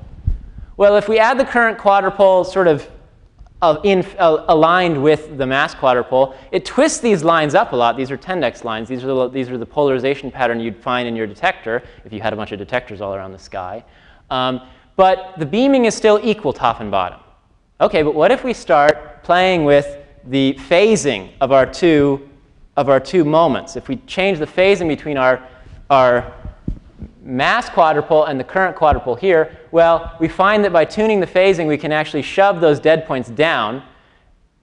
Well, if we add the current quadrupole sort of aligned with the mass quadrupole, it twists these lines up a lot. These are tendex lines. These are the polarization pattern you'd find in your detector if you had a bunch of detectors all around the sky. But the beaming is still equal top and bottom. OK, but what if we start playing with the phasing of our two moments? If we change the phasing between our mass quadrupole and the current quadrupole here, well, we find that by tuning the phasing, we can actually shove those dead points down,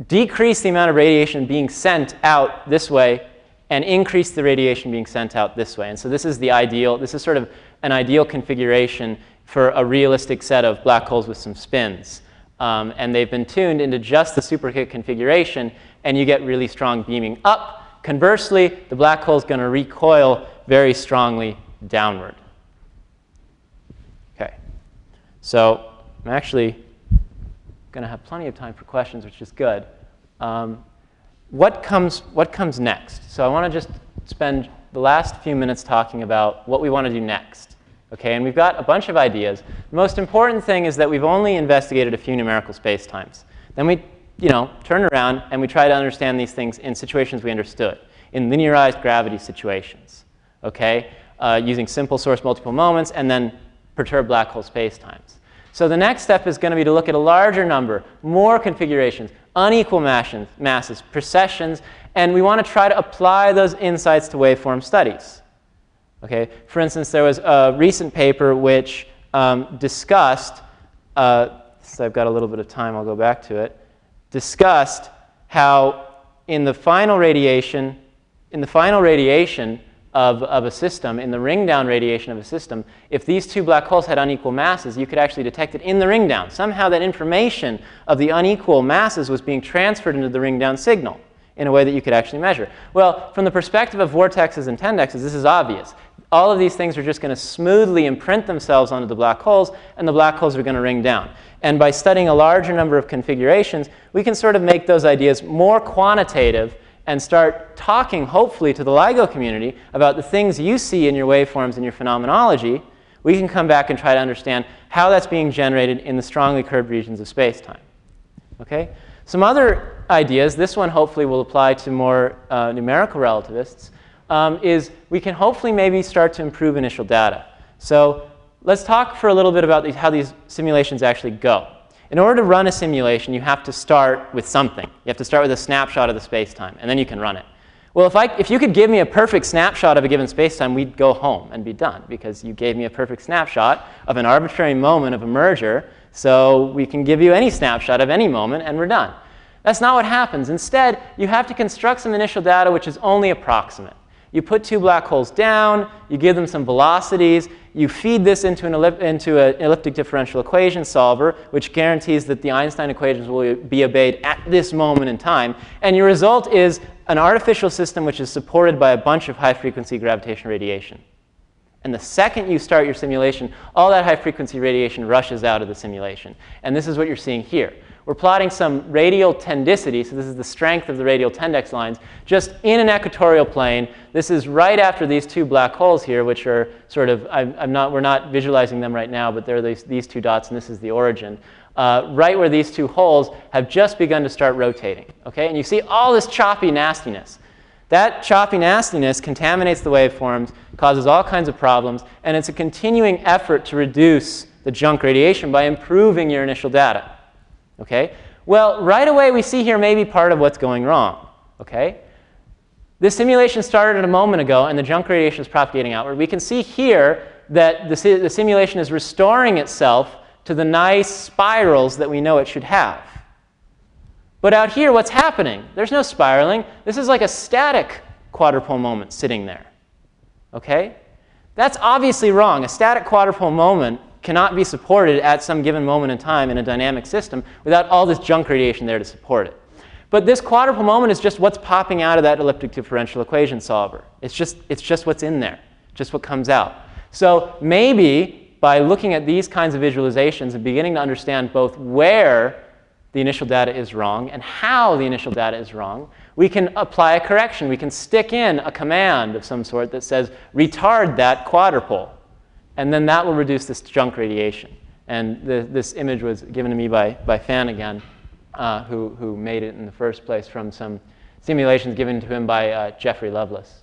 decrease the amount of radiation being sent out this way, and increase the radiation being sent out this way. And so this is the ideal. This is sort of an ideal configuration for a realistic set of black holes with some spins. And they've been tuned into just the superkick configuration, and you get really strong beaming up. Conversely, the black hole is going to recoil very strongly downward. OK. So I'm actually going to have plenty of time for questions, which is good. What comes next? So I want to just spend the last few minutes talking about what we want to do next. Okay, and we've got a bunch of ideas. The most important thing is that we've only investigated a few numerical spacetimes. Then we turn around and we try to understand these things in situations we understood, in linearized gravity situations, okay, using simple source multiple moments and then perturbed black hole spacetimes. So the next step is going to be to look at a larger number, more configurations, unequal masses, precessions, and we want to try to apply those insights to waveform studies. Okay? For instance, there was a recent paper which discussed, since I've got a little bit of time, I'll go back to it, discussed how in the final radiation, in the final radiation of a system, in the ring down radiation of a system, if these two black holes had unequal masses, you could actually detect it in the ring down. Somehow that information of the unequal masses was being transferred into the ring down signal in a way that you could actually measure. Well, from the perspective of vortexes and tendexes, this is obvious. All of these things are just going to smoothly imprint themselves onto the black holes, and the black holes are going to ring down. And by studying a larger number of configurations, we can sort of make those ideas more quantitative and start talking, hopefully, to the LIGO community about the things you see in your waveforms and your phenomenology. We can come back and try to understand how that's being generated in the strongly curved regions of space-time. Okay? Some other ideas, this one hopefully will apply to more numerical relativists, is we can hopefully maybe start to improve initial data. So let's talk for a little bit about how these simulations actually go. In order to run a simulation, you have to start with something. You have to start with a snapshot of the space-time, and then you can run it. Well, if you could give me a perfect snapshot of a given space-time, we'd go home and be done, because you gave me a perfect snapshot of an arbitrary moment of a merger, so we can give you any snapshot of any moment, and we're done. That's not what happens. Instead, you have to construct some initial data which is only approximate. You put two black holes down, you give them some velocities, you feed this into an elliptic differential equation solver, which guarantees that the Einstein equations will be obeyed at this moment in time, and your result is an artificial system which is supported by a bunch of high-frequency gravitational radiation. And the second you start your simulation, all that high-frequency radiation rushes out of the simulation. And this is what you're seeing here. We're plotting some radial tendicity, so this is the strength of the radial tendex lines, just in an equatorial plane. This is right after these two black holes here, which are sort of, we're not visualizing them right now, but they're these two dots, and this is the origin. Right where these two holes have just begun to start rotating. Okay? And you see all this choppy nastiness. That choppy nastiness contaminates the waveforms, causes all kinds of problems, and it's a continuing effort to reduce the junk radiation by improving your initial data. Okay? Well, right away we see here maybe part of what's going wrong. Okay? This simulation started a moment ago, and the junk radiation is propagating outward. We can see here that the simulation is restoring itself to the nice spirals that we know it should have. But out here, what's happening? There's no spiraling. This is like a static quadrupole moment sitting there. Okay? That's obviously wrong. A static quadrupole moment cannot be supported at some given moment in time in a dynamic system without all this junk radiation there to support it. But this quadrupole moment is just what's popping out of that elliptic differential equation solver. It's just what's in there, just what comes out. So maybe by looking at these kinds of visualizations and beginning to understand both where the initial data is wrong and how the initial data is wrong, we can apply a correction. We can stick in a command of some sort that says, retard that quadrupole. And then that will reduce this junk radiation. And this image was given to me by Fan again, who made it in the first place from some simulations given to him by Jeffrey Lovelace.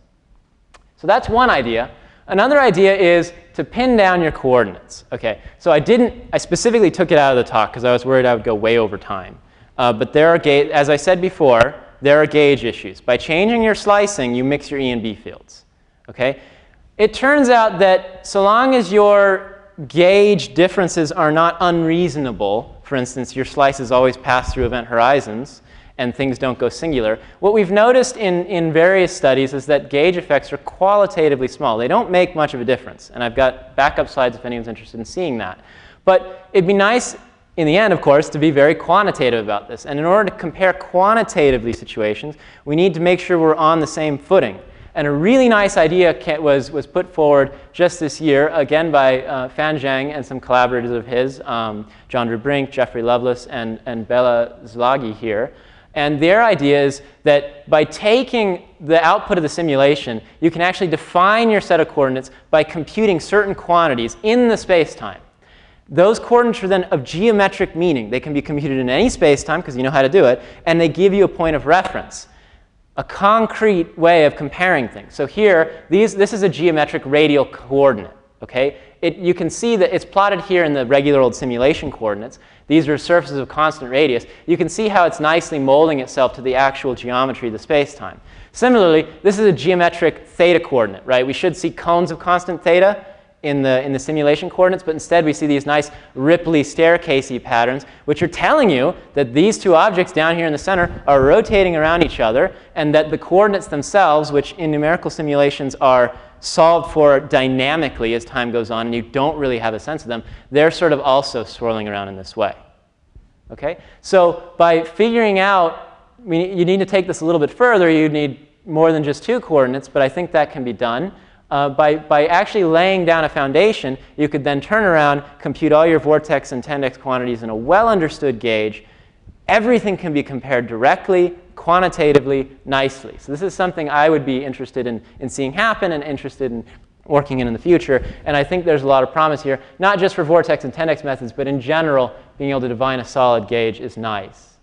So that's one idea. Another idea is to pin down your coordinates. Okay, so I specifically took it out of the talk because I was worried I would go way over time. But there are as I said before, there are gauge issues. By changing your slicing, you mix your E and B fields. Okay? It turns out that so long as your gauge differences are not unreasonable, for instance, your slices always pass through event horizons, and things don't go singular. What we've noticed in various studies is that gauge effects are qualitatively small. They don't make much of a difference. And I've got backup slides if anyone's interested in seeing that. But it'd be nice, in the end, of course, to be very quantitative about this. And in order to compare quantitatively situations, we need to make sure we're on the same footing. And a really nice idea was put forward just this year, again by Fan Zhang and some collaborators of his, John Drew Brink, Jeffrey Lovelace, and Bela Zlagi here. And their idea is that by taking the output of the simulation, you can actually define your set of coordinates by computing certain quantities in the space-time. Those coordinates are then of geometric meaning. They can be computed in any space-time because you know how to do it, and they give you a point of reference, a concrete way of comparing things. So here, this is a geometric radial coordinate. Okay? You can see that it's plotted here in the regular old simulation coordinates. These are surfaces of constant radius. You can see how it's nicely molding itself to the actual geometry of the space-time. Similarly, this is a geometric theta coordinate, right? We should see cones of constant theta in the simulation coordinates, but instead we see these nice ripply staircasey patterns, which are telling you that these two objects down here in the center are rotating around each other, and that the coordinates themselves, which in numerical simulations are solved for dynamically as time goes on, and you don't really have a sense of them, they're sort of also swirling around in this way. Okay? So by figuring out, I mean, you need to take this a little bit further. You need more than just two coordinates, but I think that can be done. By actually laying down a foundation, you could then turn around, compute all your vortex and tendex quantities in a well-understood gauge. Everything can be compared directly, quantitatively, nicely. So this is something I would be interested in seeing happen and interested in working in the future. And I think there's a lot of promise here, not just for vortex and tendex methods, but in general, being able to define a solid gauge is nice.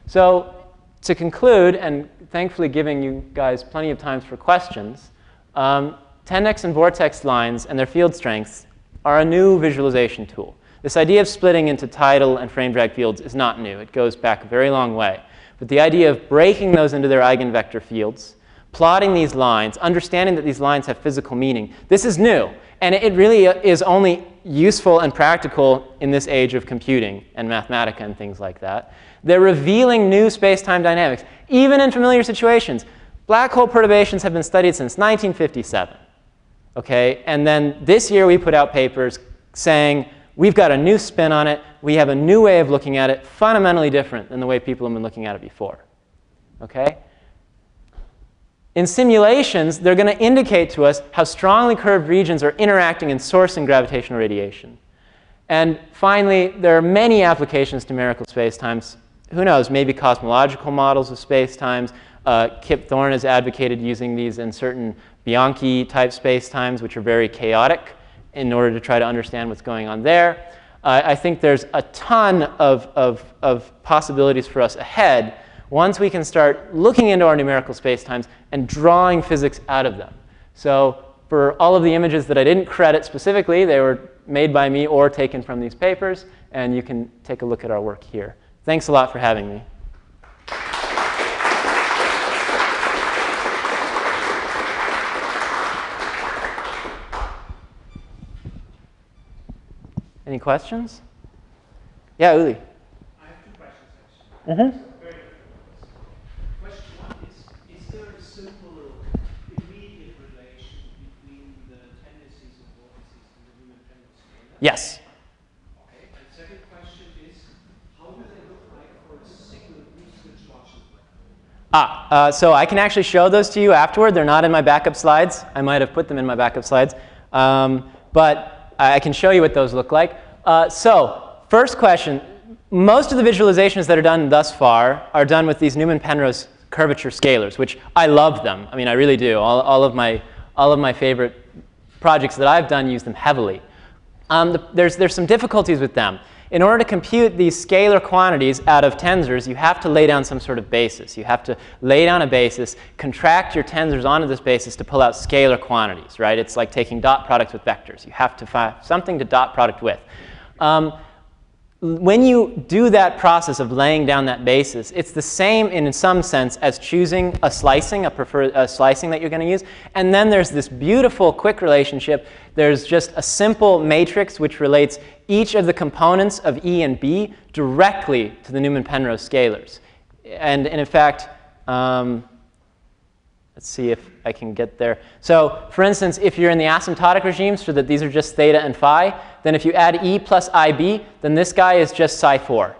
So to conclude, and thankfully giving you guys plenty of time for questions, tendex and vortex lines and their field strengths are a new visualization tool. This idea of splitting into tidal and frame drag fields is not new. It goes back a very long way. But the idea of breaking those into their eigenvector fields, plotting these lines, understanding that these lines have physical meaning, this is new. And it really is only useful and practical in this age of computing and Mathematica and things like that. They're revealing new space-time dynamics, even in familiar situations. Black hole perturbations have been studied since 1957. Okay? And then this year we put out papers saying, we've got a new spin on it. We have a new way of looking at it, fundamentally different than the way people have been looking at it before. Okay? In simulations, they're going to indicate to us how strongly curved regions are interacting and sourcing gravitational radiation. And finally, there are many applications to numerical spacetimes. Who knows, maybe cosmological models of spacetimes. Kip Thorne has advocated using these in certain Bianchi-type spacetimes, which are very chaotic, in order to try to understand what's going on there. I think there's a ton of possibilities for us ahead once we can start looking into our numerical spacetimes and drawing physics out of them. So for all of the images that I didn't credit specifically, they were made by me or taken from these papers, and you can take a look at our work here. Thanks a lot for having me. Any questions? Yeah, Uli. I have two questions, actually. Very different. Question one is there a simple, immediate relation between the tendencies and vortices and the human tendency? Yes. Okay. And second question is, how do they look like for a single research logic? So I can actually show those to you afterward. They're not in my backup slides. I might have put them in my backup slides. But I can show you what those look like. So first question, most of the visualizations that are done thus far are done with these Newman-Penrose curvature scalars, which I love them. I mean, I really do. All of my favorite projects that I've done use them heavily. There's some difficulties with them. In order to compute these scalar quantities out of tensors, you have to lay down some sort of basis. You have to lay down a basis, contract your tensors onto this basis to pull out scalar quantities, right? It's like taking dot products with vectors. You have to find something to dot product with. When you do that process of laying down that basis, it's the same in some sense as choosing a slicing, a slicing that you're going to use. And then there's this beautiful quick relationship. There's just a simple matrix which relates each of the components of E and B directly to the Newman-Penrose scalars. And in fact, let's see if I can get there. So for instance, if you're in the asymptotic regime, so that these are just theta and phi, then if you add E plus IB, then this guy is just psi 4.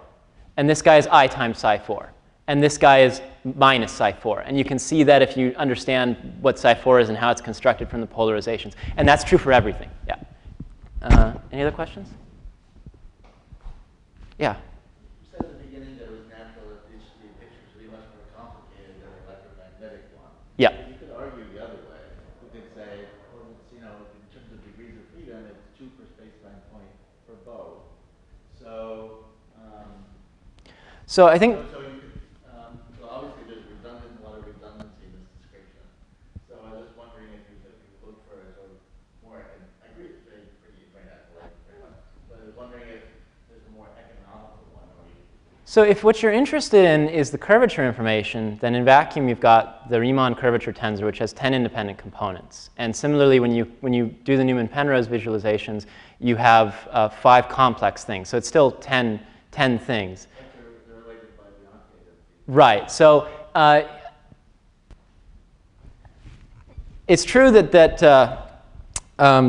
And this guy is I times psi 4. And this guy is minus psi 4. And you can see that if you understand what psi 4 is and how it's constructed from the polarizations. And that's true for everything. Yeah. Any other questions? Yeah. You said at the beginning that it was natural that these three pictures would be much more complicated than an electromagnetic one. Yeah. You could argue the other way. You could say, well, it's, you know, in terms of degrees of freedom, it's 2 per space-time point for both. So, so I think. So you could, well, obviously there's a lot of redundancy in this description. So I was just wondering if you look for a sort of more, and I agree it's pretty analytic, but I was wondering if there's a more economical one. So if what you're interested in is the curvature information, then in vacuum you've got the Riemann curvature tensor, which has 10 independent components. And similarly, when you do the Newman-Penrose visualizations, you have 5 complex things. So it's still 10 things. They're related by the Bianchi. Right. So it's true that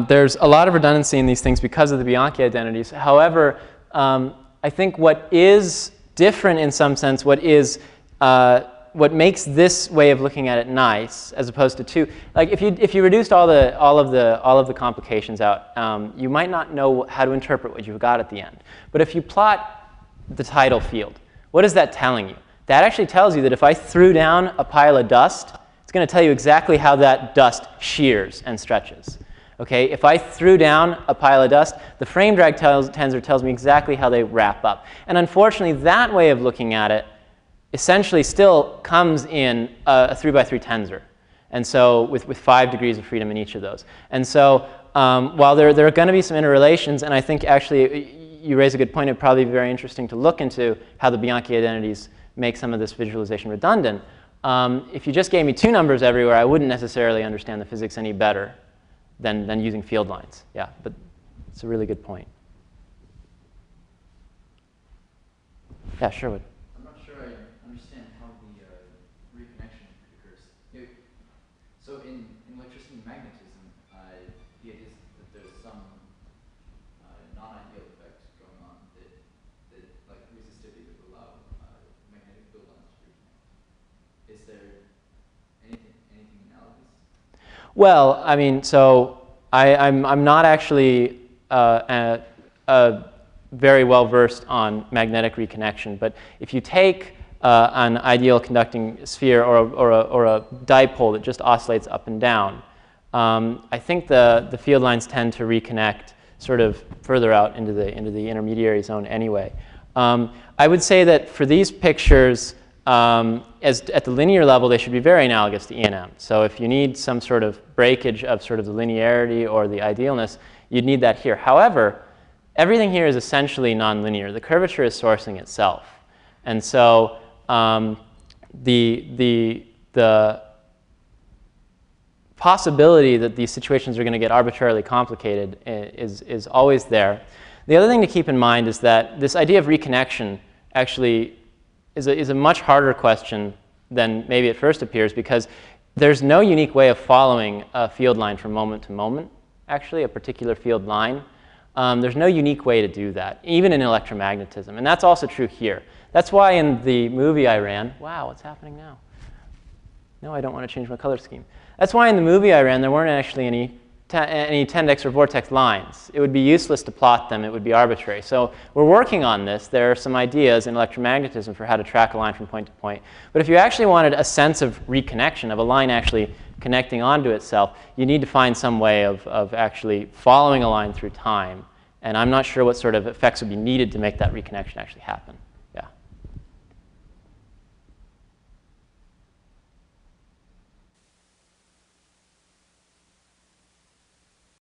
there's a lot of redundancy in these things because of the Bianchi identities. However, I think what is different in some sense, what makes this way of looking at it nice, as opposed to two, like if you reduced all of the complications out, you might not know how to interpret what you've got at the end. But if you plot the tidal field, what is that telling you? That actually tells you that if I threw down a pile of dust, it's going to tell you exactly how that dust shears and stretches. Okay, if I threw down a pile of dust, the frame drag tensor tells me exactly how they wrap up. And unfortunately, that way of looking at it essentially still comes in a 3x3 tensor. And so with 5 degrees of freedom in each of those. And so while there are going to be some interrelations, and I think actually you raise a good point, it'd probably be very interesting to look into how the Bianchi identities make some of this visualization redundant. If you just gave me 2 numbers everywhere, I wouldn't necessarily understand the physics any better than using field lines. Yeah, but it's a really good point. Yeah, sure would. I'm not sure I understand how the reconnection occurs. So in electricity and magnetism, the idea is that there's some non-ideal effect going on that like resistivity would allow magnetic field lines to reconnect. Is there anything analogous? Well, I mean, so I'm not actually very well versed on magnetic reconnection, but if you take an ideal conducting sphere or a dipole that just oscillates up and down, I think the field lines tend to reconnect sort of further out into the intermediary zone anyway. I would say that for these pictures, at the linear level, they should be very analogous to E&M. So if you need some sort of breakage of sort of the linearity or the idealness, you'd need that here. However, everything here is essentially nonlinear. The curvature is sourcing itself. And so the possibility that these situations are going to get arbitrarily complicated is always there. The other thing to keep in mind is that this idea of reconnection actually is a much harder question than maybe it first appears, because there's no unique way of following a field line from moment to moment, actually, a particular field line. There's no unique way to do that, even in electromagnetism. And that's also true here. That's why in the movie I ran, wow, what's happening now? No, I don't want to change my color scheme. That's why in the movie I ran, there weren't actually any tendex or vortex lines. It would be useless to plot them. It would be arbitrary. So we're working on this. There are some ideas in electromagnetism for how to track a line from point to point. But if you actually wanted a sense of reconnection, of a line actually connecting onto itself, you need to find some way of actually following a line through time. And I'm not sure what sort of effects would be needed to make that reconnection actually happen.